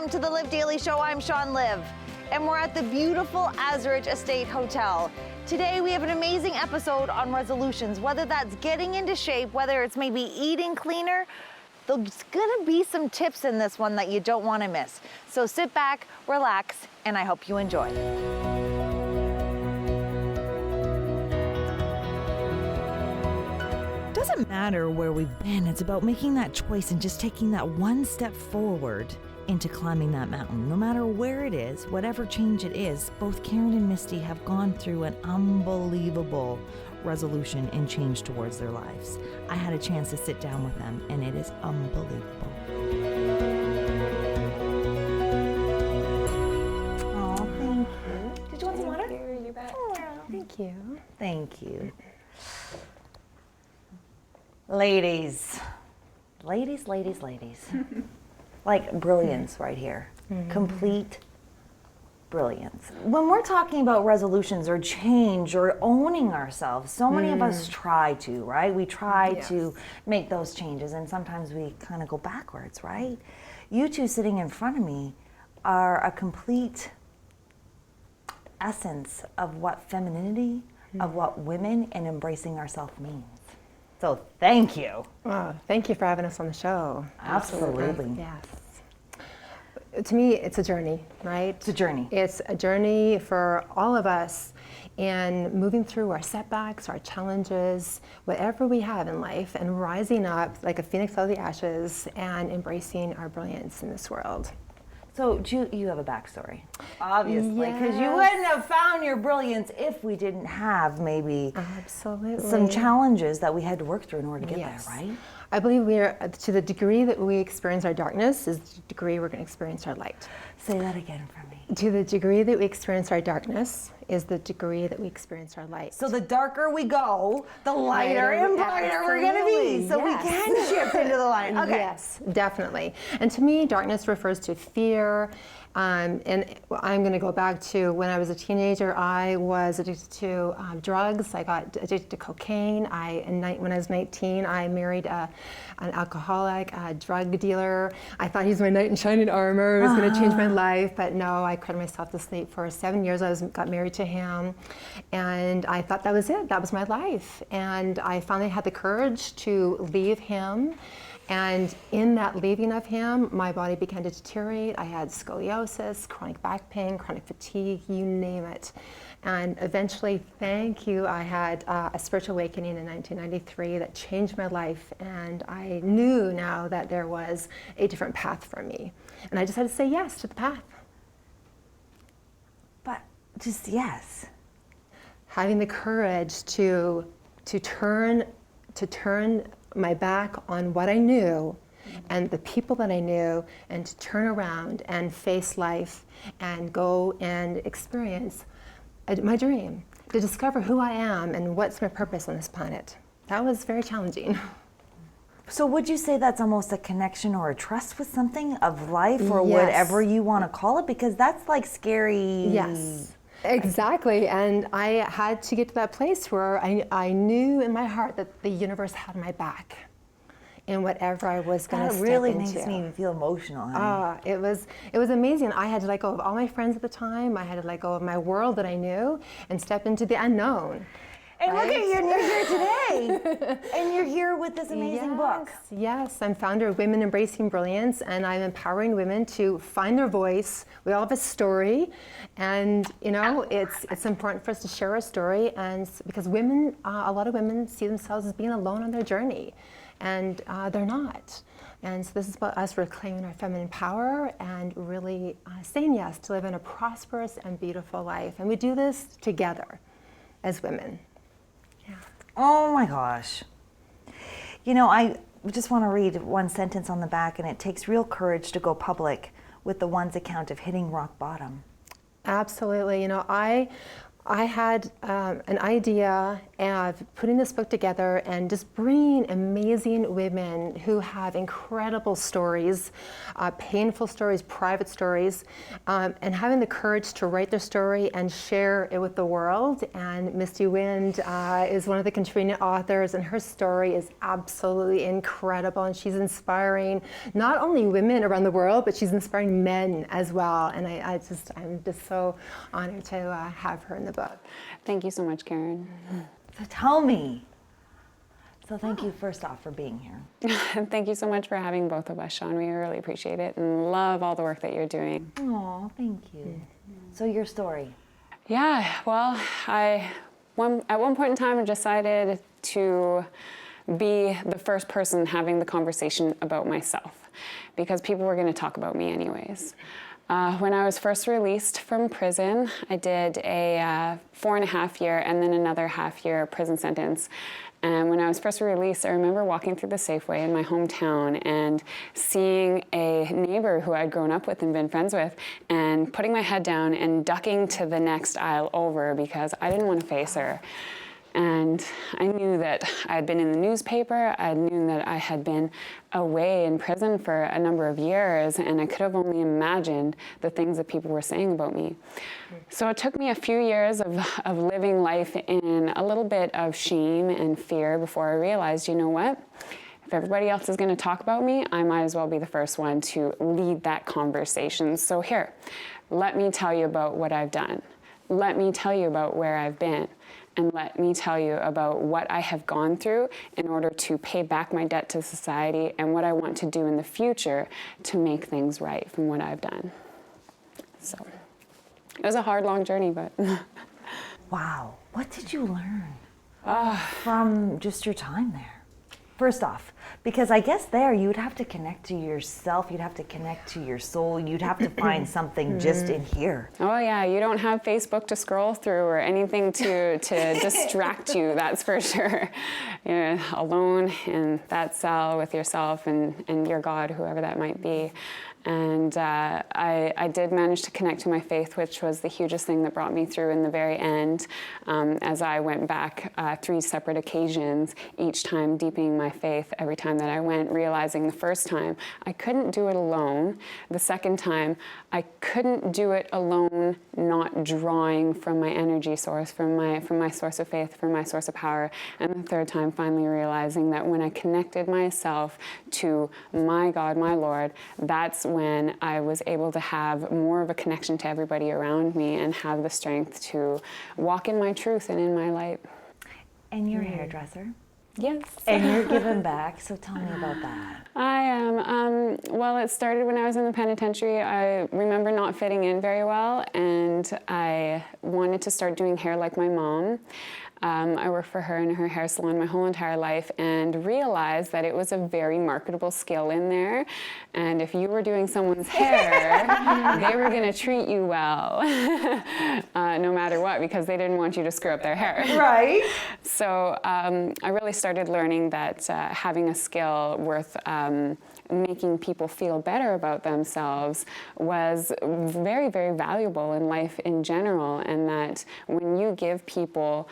welcome to the Liv Daily Show. I'm Sean Liv, and we're at the beautiful Azurich Estate Hotel. Today we have an amazing episode on resolutions, whether that's getting into shape, whether it's maybe eating cleaner. There's gonna be some tips in this one that you don't wanna miss. So sit back, relax, and I hope you enjoy. It doesn't matter where we've been, it's about making that choice and just taking that one step forward into climbing that mountain. No matter where it is, whatever change it is, both Karen and Misty have gone through an unbelievable resolution and change towards their lives. I had a chance to sit down with them, and it is unbelievable. Oh, thank you. Did you want some water? Here, you bet. Oh, Thank you. thank you. Ladies. Like brilliance right here. Complete brilliance. When we're talking about resolutions or change or owning ourselves, so many of us try to, right? We try to make those changes, and sometimes we kind of go backwards, right? You two sitting in front of me are a complete essence of what femininity, of what women and embracing ourselves means. So thank you. Oh, thank you for having us on the show. Absolutely. Yes. To me, it's a journey, right? It's a journey. It's a journey for all of us, and moving through our setbacks, our challenges, whatever we have in life, and rising up like a phoenix out of the ashes and embracing our brilliance in this world. So you have a backstory, obviously, because you wouldn't have found your brilliance if we didn't have maybe some challenges that we had to work through in order to get there, right? I believe we are, to the degree that we experience our darkness is the degree we're going to experience our light. Say that again for me. To the degree that we experience our darkness is the degree that we experience our light. So the darker we go, the lighter and brighter we're going to be. So we can shift into the light. Okay. Yes, definitely. And to me, darkness refers to fear. And I'm going to go back to when I was a teenager. I was addicted to drugs. I got addicted to cocaine. When I was 19, I married an alcoholic, a drug dealer. I thought he was my knight in shining armor. It was going to change my life, but no, I cried myself to sleep for 7 years. I got married to him, and I thought that was it. That was my life. And I finally had the courage to leave him. And in that leaving of him, my body began to deteriorate. I had scoliosis, chronic back pain, chronic fatigue, you name it. And eventually, thank you, I had a spiritual awakening in 1993 that changed my life. And I knew now that there was a different path for me. And I just had to say yes to the path. But just yes. Having the courage to turn my back on what I knew and the people that I knew, and to turn around and face life and go and experience my dream, to discover who I am and what's my purpose on this planet. That was very challenging. So would you say that's almost a connection or a trust with something of life, or whatever you want to call it? Because that's like scary. Yes. Exactly, and I had to get to that place where I knew in my heart that the universe had my back in whatever I was going to step into. That really makes me feel emotional, honey. It was amazing. I had to let go of all my friends at the time. I had to let go of my world that I knew and step into the unknown. And look at you, and you're here today. And you're here with this amazing book. Yes, I'm founder of Women Embracing Brilliance, and I'm empowering women to find their voice. We all have a story, and it's important for us to share our story, and because women, a lot of women see themselves as being alone on their journey, and they're not. And so this is about us reclaiming our feminine power and really saying yes to live in a prosperous and beautiful life. And we do this together as women. Oh my gosh. I just want to read one sentence on the back, and it takes real courage to go public with the one's account of hitting rock bottom. Absolutely. I I had an idea of putting this book together and just bringing amazing women who have incredible stories, painful stories, private stories, and having the courage to write their story and share it with the world. And Misty Wind is one of the contributing authors, and her story is absolutely incredible. And she's inspiring not only women around the world, but she's inspiring men as well. And I'm just so honored to have her in the book. Thank you so much, Karen. So tell me. So thank you first off for being here. Thank you so much for having both of us, Sean. We really appreciate it and love all the work that you're doing. Oh, thank you. So your story. Yeah, well, at one point in time I decided to be the first person having the conversation about myself because people were going to talk about me anyways. When I was first released from prison, I did a 4.5 year and then another half-year prison sentence. And when I was first released, I remember walking through the Safeway in my hometown and seeing a neighbor who I'd grown up with and been friends with, and putting my head down and ducking to the next aisle over because I didn't want to face her. And I knew that I had been in the newspaper, I knew that I had been away in prison for a number of years, and I could have only imagined the things that people were saying about me. So it took me a few years of living life in a little bit of shame and fear before I realized, you know what? If everybody else is going to talk about me, I might as well be the first one to lead that conversation. So here, let me tell you about what I've done. Let me tell you about where I've been. And let me tell you about what I have gone through in order to pay back my debt to society and what I want to do in the future to make things right from what I've done. So it was a hard, long journey, but. Wow. What did you learn from just your time there? First off, because I guess there you'd have to connect to yourself, you'd have to connect to your soul, you'd have to find something just in here. Oh yeah, you don't have Facebook to scroll through or anything to distract you, that's for sure. You're alone in that cell with yourself and your God, whoever that might be. And I did manage to connect to my faith, which was the hugest thing that brought me through in the very end, as I went back 3 separate occasions, each time deepening my faith every time that I went, realizing the first time I couldn't do it alone. The second time I couldn't do it alone, not drawing from my energy source, from my source of faith, from my source of power. And the third time finally realizing that when I connected myself to my God, my Lord, that's when I was able to have more of a connection to everybody around me and have the strength to walk in my truth and in my light. And you're a hairdresser. Yes. And you're giving back, so tell me about that. I am. Well, it started when I was in the penitentiary. I remember not fitting in very well, and I wanted to start doing hair like my mom. I worked for her in her hair salon my whole entire life and realized that it was a very marketable skill in there. And if you were doing someone's hair, they were going to treat you well, no matter what, because they didn't want you to screw up their hair. Right. So I really started learning that having a skill worth making people feel better about themselves was very, very valuable in life in general, and that when you give people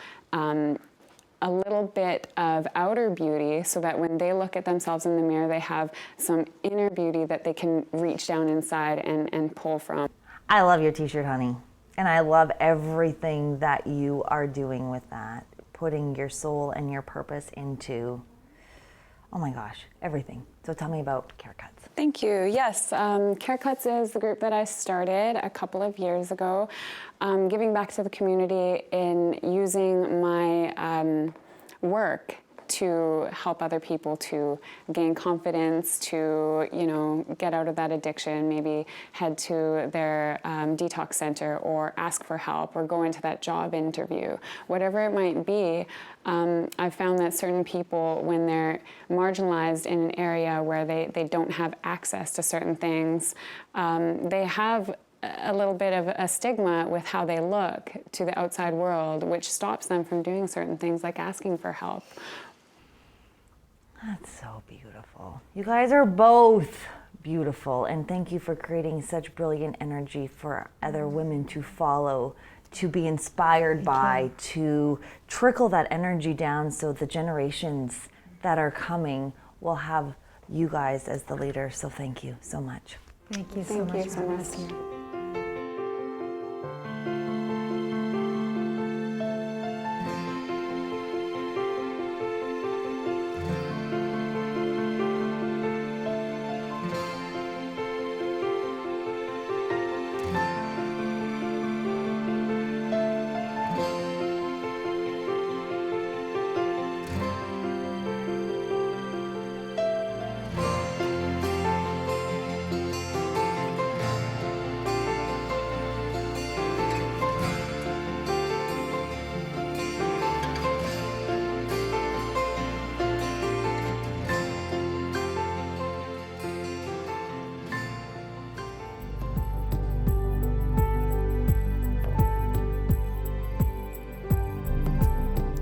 a little bit of outer beauty so that when they look at themselves in the mirror, they have some inner beauty that they can reach down inside and pull from. I love your t-shirt, honey. And I love everything that you are doing with that, putting your soul and your purpose into, oh my gosh, everything. So tell me about Care Cuts. Thank you. Yes, Care Cuts is the group that I started a couple of years ago, giving back to the community in using my work to help other people to gain confidence, to, you know, get out of that addiction, maybe head to their detox center or ask for help or go into that job interview. Whatever it might be, I've found that certain people, when they're marginalized in an area where they don't have access to certain things, they have a little bit of a stigma with how they look to the outside world, which stops them from doing certain things like asking for help. That's so beautiful. You guys are both beautiful, and thank you for creating such brilliant energy for other women to follow to be inspired by, to trickle that energy down so the generations that are coming will have you guys as the leaders. So thank you so much. Thank you so much for having us here.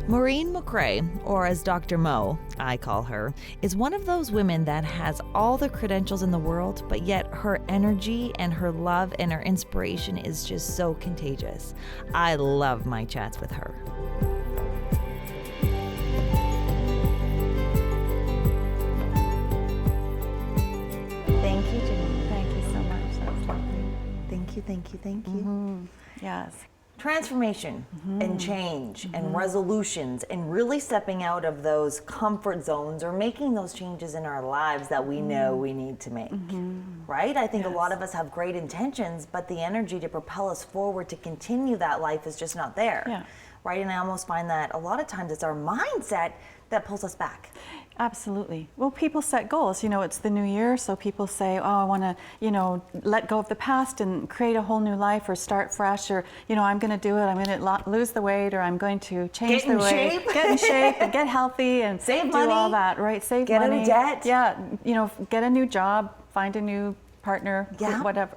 Maureen McRae, or as Dr. Mo, I call her, is one of those women that has all the credentials in the world, but yet her energy and her love and her inspiration is just so contagious. I love my chats with her. Thank you, Janine. Thank you so much. That's lovely. Thank you, thank you, thank you. Yes. Transformation and change and resolutions and really stepping out of those comfort zones or making those changes in our lives that we know we need to make, right? I think a lot of us have great intentions, but the energy to propel us forward to continue that life is just not there, Yeah. right? And I almost find that a lot of times it's our mindset that pulls us back. Absolutely. Well, people set goals. You know, it's the new year, so people say, oh, I want to, you know, let go of the past and create a whole new life or start fresh, or, you know, I'm going to do it. I'm going to lose the weight, or I'm going to change Get in the weight. shape. Get in shape and get healthy and Save do money. all that, right? Save Get out of money. debt. Yeah, you know, get a new job, find a new partner, Yeah. whatever.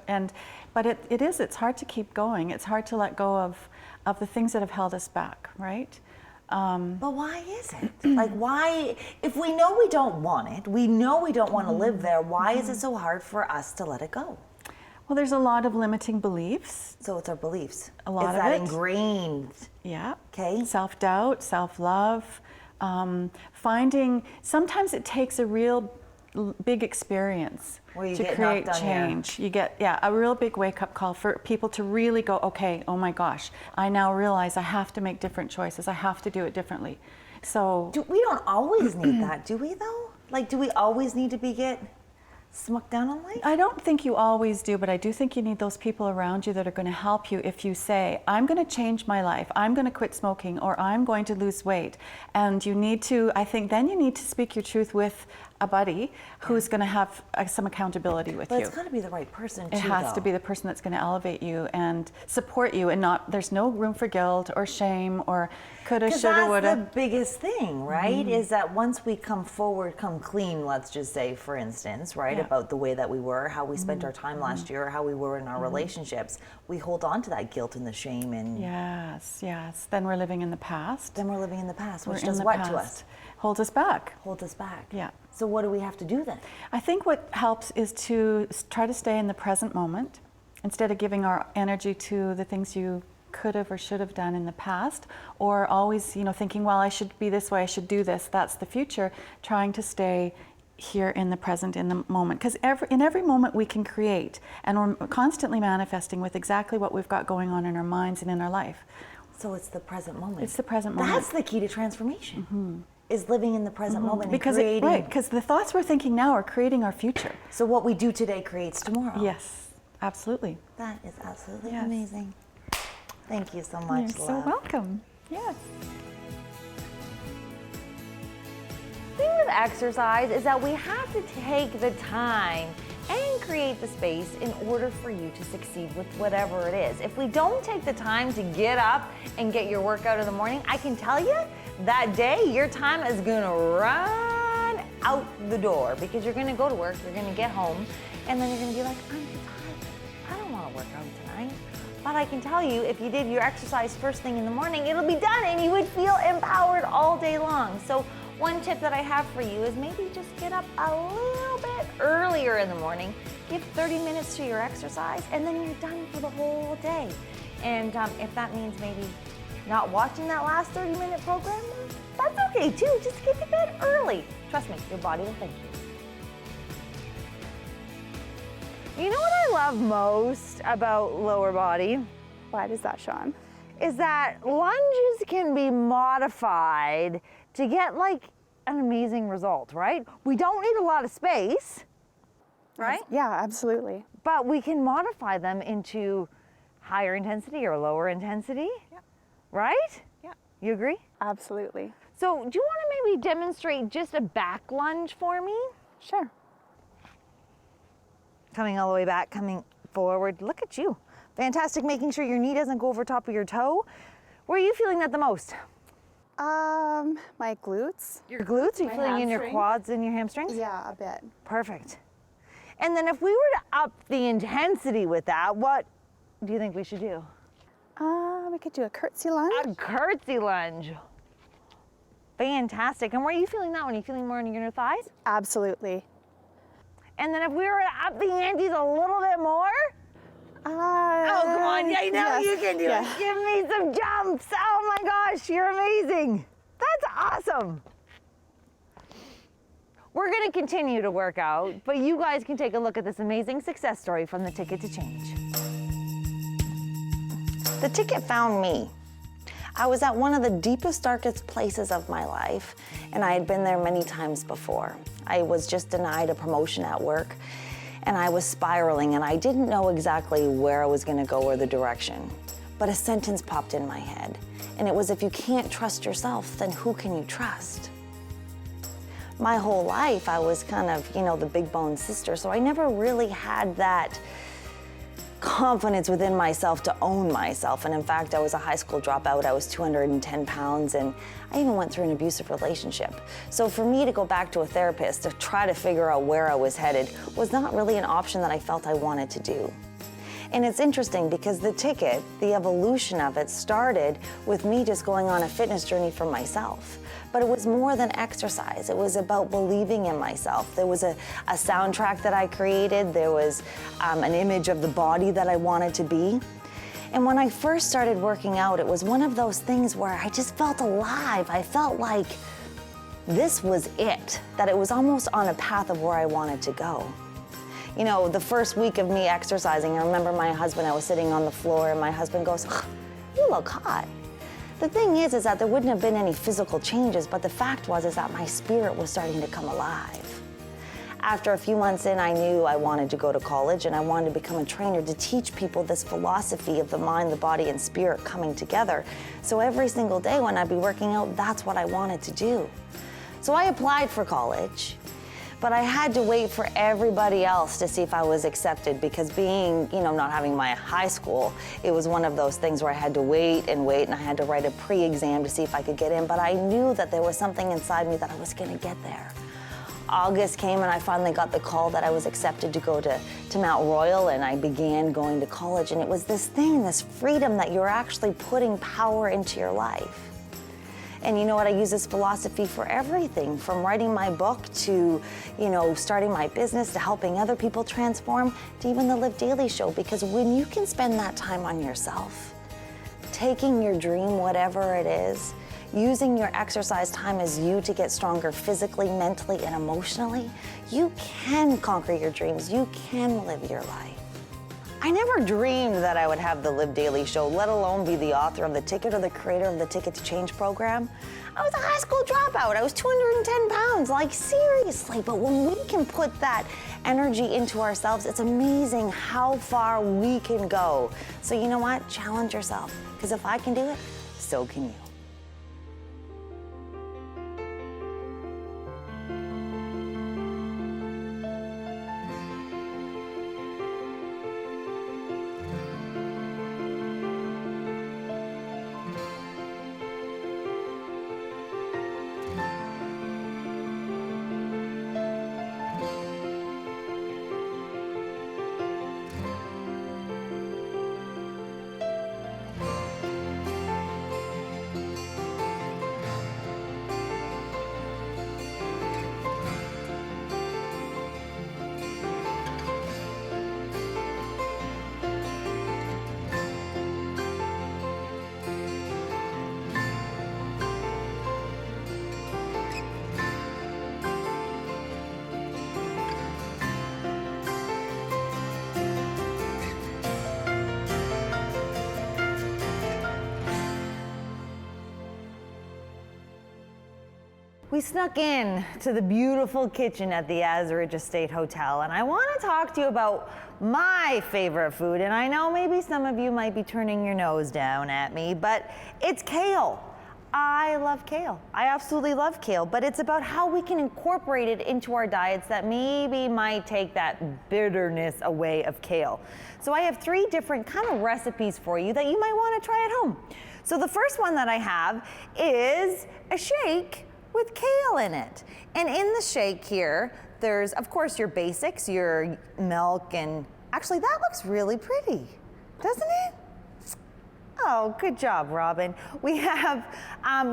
But it's hard to keep going. It's hard to let go of the things that have held us back, right? But why is it? Like, why, if we know we don't want it, we know we don't want to live there, why is it so hard for us to let it go? Well, there's a lot of limiting beliefs. So it's our beliefs. A lot it's of that it. ingrained. Yeah. Okay. Self-doubt, self-love, sometimes it takes a real big experience Where you to get create knocked on your- change. You get, a real big wake-up call for people to really go, okay, oh my gosh, I now realize I have to make different choices. I have to do it differently. So We don't always need that, do we though? Like, do we always need to get smucked down on life? I don't think you always do, but I do think you need those people around you that are going to help you if you say, I'm going to change my life, I'm going to quit smoking, or I'm going to lose weight. And you need to, I think then you need to speak your truth with a buddy who's going to have some accountability with But you. it's got to be the right person too, It has to though. be the person that's going to elevate you and support you, and there's no room for guilt or shame or coulda, Because shoulda, that's woulda. the biggest thing, right? Is that once we come forward, come clean, let's just say, for instance, right, Yeah. about the way that we were, how we spent our time last year, how we were in our relationships, we hold on to that guilt and the shame, and Yes. Then we're living in the past. then we're living in the past, We're which in does the what past. to us? Holds us back. Holds us back. Yeah. So what do we have to do then? I think what helps is to try to stay in the present moment instead of giving our energy to the things you could have or should have done in the past, or always, thinking, well, I should be this way, I should do this, that's the future. Trying to stay here in the present, in the moment, because in every moment we can create, and we're constantly manifesting with exactly what we've got going on in our minds and in our life. So it's the present moment. It's the present moment. That's the key to transformation. Is living in the present moment Because and creating. because the thoughts we're thinking now are creating our future. So what we do today creates tomorrow. Yes, absolutely. That is absolutely Yes. amazing. Thank you so much, You're so love. welcome. Yes. The thing with exercise is that we have to take the time and create the space in order for you to succeed with whatever it is. If we don't take the time to get up and get your workout in the morning, I can tell you that day your time is gonna run out the door, because you're gonna go to work, you're gonna get home, and then you're gonna be like, I'm too tired. I don't wanna work out tonight. But I can tell you, if you did your exercise first thing in the morning, it'll be done and you would feel empowered all day long. So one tip that I have for you is maybe just get up a little bit earlier in the morning, give 30 minutes to your exercise, and then you're done for the whole day. And if that means maybe not watching that last 30-minute program, that's okay too. Just get to bed early. Trust me, your body will thank you. You know what I love most about lower body? Why does that, Sean? Is that lunges can be modified to get like an amazing result, right? We don't need a lot of space, right? Yeah, absolutely. But we can modify them into higher intensity or lower intensity, right? Yeah. You agree? Absolutely. So do you want to maybe demonstrate just a back lunge for me? Sure. Coming all the way back, coming forward. Look at you. Fantastic, making sure your knee doesn't go over top of your toe. Where are you feeling that the most? My glutes. Your glutes? Are you My feeling in your hamstring. quads and your hamstrings? Yeah, a bit. Perfect. And then if we were to up the intensity with that, what do you think we should do? We could do a curtsy lunge. A curtsy lunge. Fantastic. And where are you feeling that one? Are you feeling more in your inner thighs? Absolutely. And then if we were to up the antes a little bit more? Oh, come on. I know yes, you can do yeah. it. Give me some jumps. Oh my gosh, you're amazing. That's awesome. We're going to continue to work out, but you guys can take a look at this amazing success story from the Ticket to Change. The ticket found me. I was at one of the deepest, darkest places of my life, and I had been there many times before. I was just denied a promotion at work, and I was spiraling, and I didn't know exactly where I was gonna go or the direction. But a sentence popped in my head, and it was, if you can't trust yourself, then who can you trust? My whole life, I was kind of, the big bone sister, so I never really had that confidence within myself to own myself. And in fact, I was a high school dropout. I was 210 pounds, and I even went through an abusive relationship. So for me to go back to a therapist to try to figure out where I was headed was not really an option that I felt I wanted to do. And it's interesting because the ticket, the evolution of it, started with me just going on a fitness journey for myself. But it was more than exercise. It was about believing in myself. There was a soundtrack that I created. There was an image of the body that I wanted to be. And when I first started working out, it was one of those things where I just felt alive. I felt like this was it, that it was almost on a path of where I wanted to go. The first week of me exercising, I remember my husband, I was sitting on the floor, and my husband goes, "You look hot." The thing is that there wouldn't have been any physical changes, but the fact was that my spirit was starting to come alive. After a few months in, I knew I wanted to go to college, and I wanted to become a trainer to teach people this philosophy of the mind, the body, and spirit coming together. So every single day when I'd be working out, that's what I wanted to do. So I applied for college. But I had to wait for everybody else to see if I was accepted, because being, not having my high school, it was one of those things where I had to wait, and I had to write a pre-exam to see if I could get in. But I knew that there was something inside me that I was gonna get there. August came, and I finally got the call that I was accepted to go to Mount Royal, and I began going to college. And it was this thing, this freedom that you're actually putting power into your life. And you know what? I use this philosophy for everything, from writing my book to, starting my business, to helping other people transform, to even the Liv Daily show. Because when you can spend that time on yourself, taking your dream, whatever it is, using your exercise time as you to get stronger physically, mentally, and emotionally, you can conquer your dreams. You can live your life. I never dreamed that I would have the Liv Daily show, let alone be the author of the ticket or the creator of the Ticket to Change program. I was a high school dropout. I was 210 pounds, like seriously. But when we can put that energy into ourselves, it's amazing how far we can go. So you know what? Challenge yourself, because if I can do it, so can you. We snuck in to the beautiful kitchen at the Azurich Estate Hotel, and I want to talk to you about my favorite food. And I know maybe some of you might be turning your nose down at me, but it's kale. I love kale. I absolutely love kale, but it's about how we can incorporate it into our diets that maybe might take that bitterness away of kale. So I have 3 different kind of recipes for you that you might want to try at home. So the first one that I have is a shake with kale in it. And in the shake here, there's of course your basics, your milk, and actually that looks really pretty, doesn't it? Oh, good job, Robin. We have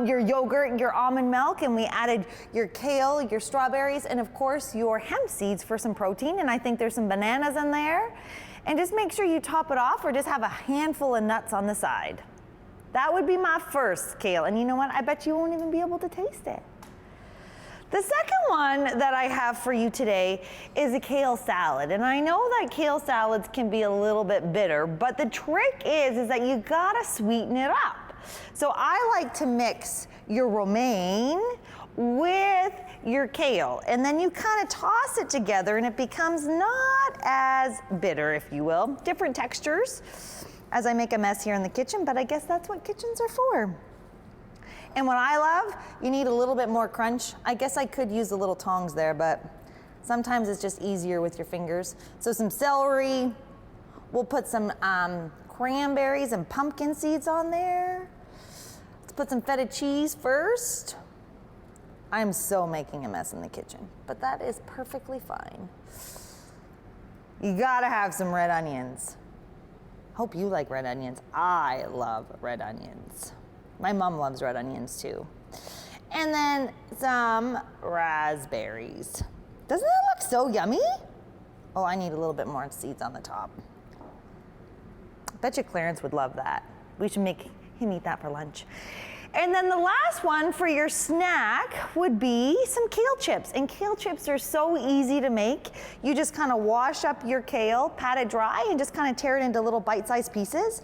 your yogurt, your almond milk, and we added your kale, your strawberries, and of course your hemp seeds for some protein, and I think there's some bananas in there. And just make sure you top it off or just have a handful of nuts on the side. That would be my first kale, and you know what? I bet you won't even be able to taste it. The second one that I have for you today is a kale salad, and I know that kale salads can be a little bit bitter, but the trick is that you gotta sweeten it up. So I like to mix your romaine with your kale, and then you kind of toss it together and it becomes not as bitter, if you will. Different textures as I make a mess here in the kitchen, but I guess that's what kitchens are for. And what I love, you need a little bit more crunch. I guess I could use the little tongs there, but sometimes it's just easier with your fingers. So some celery, we'll put some cranberries and pumpkin seeds on there. Let's put some feta cheese first. I'm so making a mess in the kitchen, but that is perfectly fine. You gotta have some red onions. Hope you like red onions. I love red onions. My mom loves red onions too. And then some raspberries. Doesn't that look so yummy? Oh, I need a little bit more seeds on the top. I bet you Clarence would love that. We should make him eat that for lunch. And then the last one for your snack would be some kale chips. And kale chips are so easy to make. You just kind of wash up your kale, pat it dry, and just kind of tear it into little bite-sized pieces.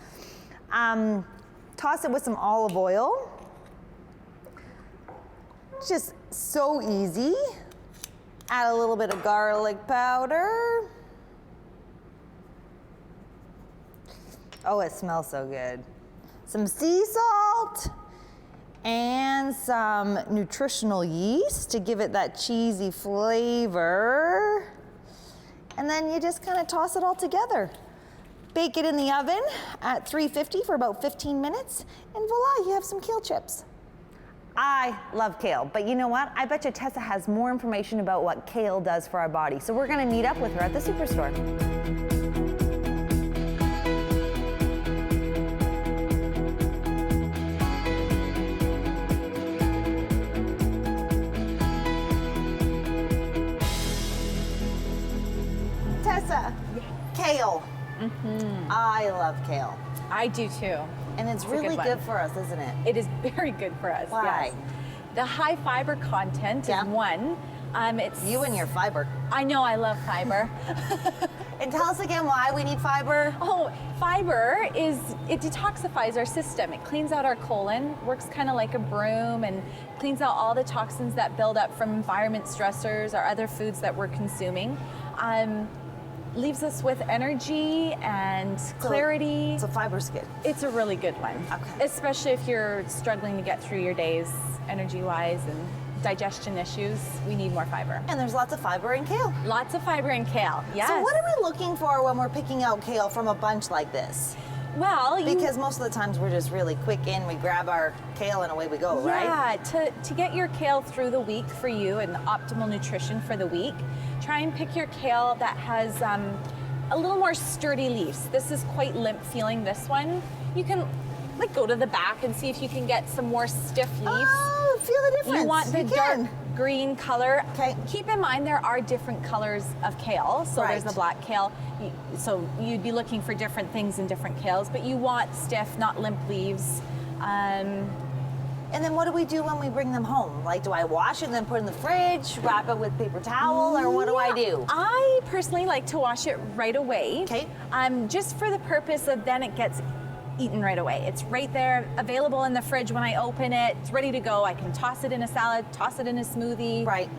Toss it with some olive oil. Just so easy. Add a little bit of garlic powder. Oh, it smells so good. Some sea salt and some nutritional yeast to give it that cheesy flavor. And then you just kind of toss it all together. Bake it in the oven at 350 for about 15 minutes, and voila, you have some kale chips. I love kale, but you know what? I bet you Tessa has more information about what kale does for our body, so we're gonna meet up with her at the superstore. Tessa, kale. I love kale. I do too. And it's really good for us, isn't it? It is very good for us. Why? Yes. The high fiber content is one. It's you and your fiber. I know, I love fiber. And tell us again why we need fiber. Oh, fiber it detoxifies our system. It cleans out our colon, works kind of like a broom, and cleans out all the toxins that build up from environment stressors or other foods that we're consuming. Leaves us with energy and clarity. So fiber's good. It's a really good one. Okay. Especially if you're struggling to get through your days energy-wise and digestion issues, we need more fiber. And there's lots of fiber in kale. Lots of fiber in kale, yes. So what are we looking for when we're picking out kale from a bunch like this? Well, because most of the times we're just really quick in, we grab our kale and away we go, right? Yeah, to get your kale through the week for you and the optimal nutrition for the week, try and pick your kale that has a little more sturdy leaves. This is quite limp feeling, this one. You can go to the back and see if you can get some more stiff leaves. Oh, feel the difference. You want the dark green color. Okay. Keep in mind there are different colors of kale. So there's the black kale. So you'd be looking for different things in different kales, but you want stiff, not limp leaves. And then what do we do when we bring them home? Like, do I wash it and then put it in the fridge, wrap it with paper towel, or what do I do? I personally like to wash it right away. Okay. Just for the purpose of then it gets eaten right away. It's right there, available in the fridge when I open it. It's ready to go. I can toss it in a salad, toss it in a smoothie, Right.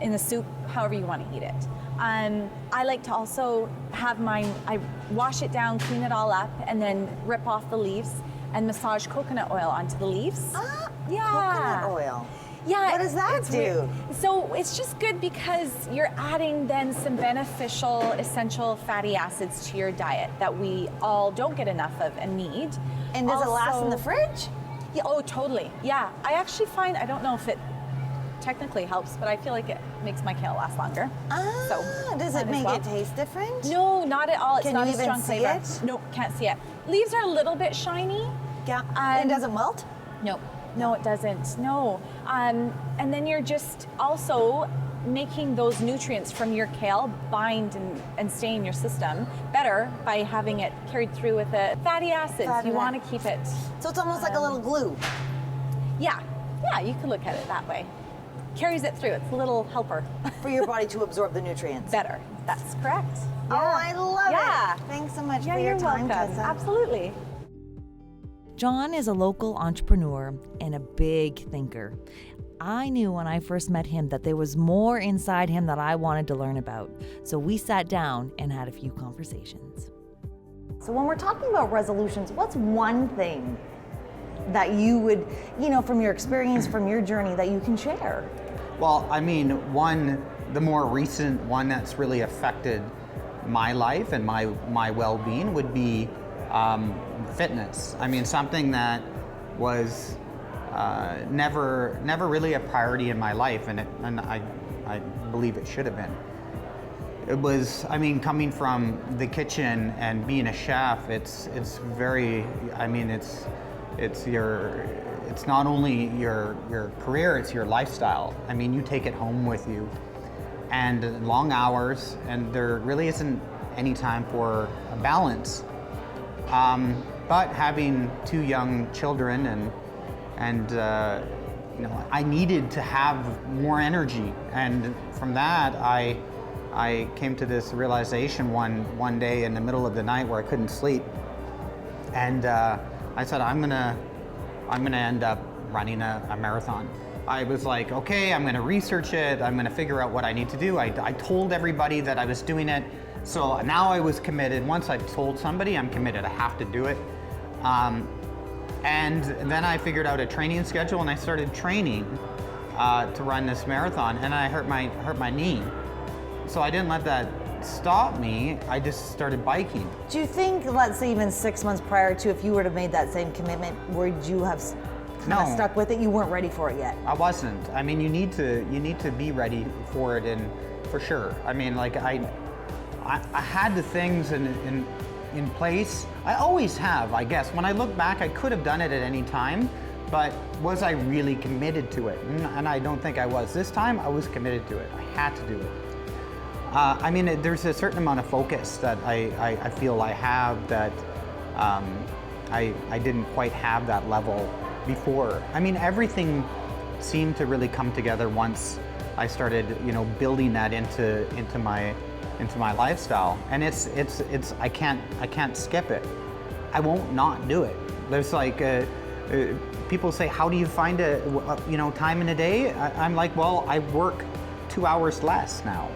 in the soup, however you want to eat it. I like to also have mine, I wash it down, clean it all up, and then rip off the leaves and massage coconut oil onto the leaves. Coconut oil. Yeah. What does that it's do? weird. So it's just good because you're adding then some beneficial essential fatty acids to your diet that we all don't get enough of and need. And does it last in the Also- fridge? Yeah, oh, totally. Yeah. I actually find, I don't know if it technically helps, but I feel like it makes my kale last longer. Does might it as make well. it taste different? No, not at all. It's Can not you a even strong see flavor. it? Nope, can't see it. Leaves are a little bit shiny. Yeah. And it doesn't melt? No, no, it doesn't. No. And then you're just also making those nutrients from your kale bind and stay in your system better by having it carried through with the fatty acids. You want to keep it. So it's almost like a little glue. Yeah, you could look at it that way. Carries it through. It's a little helper. For your body to absorb the nutrients. Better. That's correct. Oh, I love Yeah. it. Thanks so much Yeah, for your you're time, welcome. Tessa. Absolutely. John is a local entrepreneur and a big thinker. I knew when I first met him that there was more inside him that I wanted to learn about. So we sat down and had a few conversations. So when we're talking about resolutions, what's one thing that you would, from your experience, from your journey, that you can share? Well, I mean, the more recent one that's really affected my life and my well-being would be fitness. I mean, something that was never really a priority in my life, and I believe it should have been. It was, I mean, coming from the kitchen and being a chef, it's very, I mean, it's not only your career, it's your lifestyle. I mean, you take it home with you, and long hours, and there really isn't any time for a balance. But having 2 young children and I needed to have more energy, and from that I came to this realization one day in the middle of the night where I couldn't sleep, and I said, I'm gonna end up running a marathon. I was like, okay, I'm gonna research it, I'm gonna figure out what I need to do. I told everybody that I was doing it, so now I was committed. Once I told somebody, I'm committed, I have to do it. And then I figured out a training schedule, and I started training to run this marathon, and I hurt my knee. So I didn't let that stop me, I just started biking. Do you think, let's say even 6 months prior to, if you would have made that same commitment, would you have kind of stuck with it? You weren't ready for it yet. I wasn't. I mean, you need to be ready for it, and for sure. I mean, like I had the things in place. I always have, I guess. When I look back, I could have done it at any time, but was I really committed to it? And I don't think I was. This time, I was committed to it. I had to do it. I mean, there's a certain amount of focus that I feel I have that I didn't quite have that level before. I mean, everything seemed to really come together once I started, building that into my lifestyle. And it's I can't skip it. I won't not do it. There's like people say, how do you find time in a day? I'm like, well, I work 2 hours less now.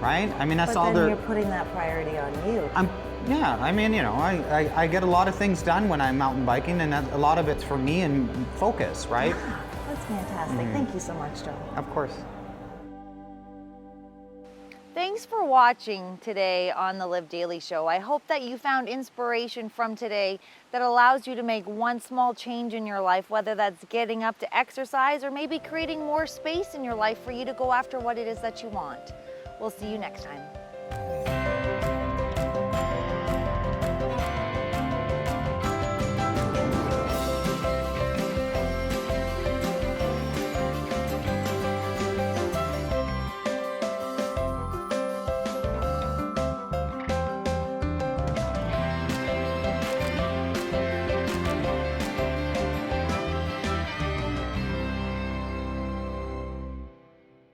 Right? I mean, that's all But then you're putting that priority on you. I mean, I get a lot of things done when I'm mountain biking, and a lot of it's for me and focus, right? Yeah, that's fantastic. Thank you so much, John. Of course. Thanks for watching today on the Liv Daily Show. I hope that you found inspiration from today that allows you to make one small change in your life, whether that's getting up to exercise or maybe creating more space in your life for you to go after what it is that you want. We'll see you next time.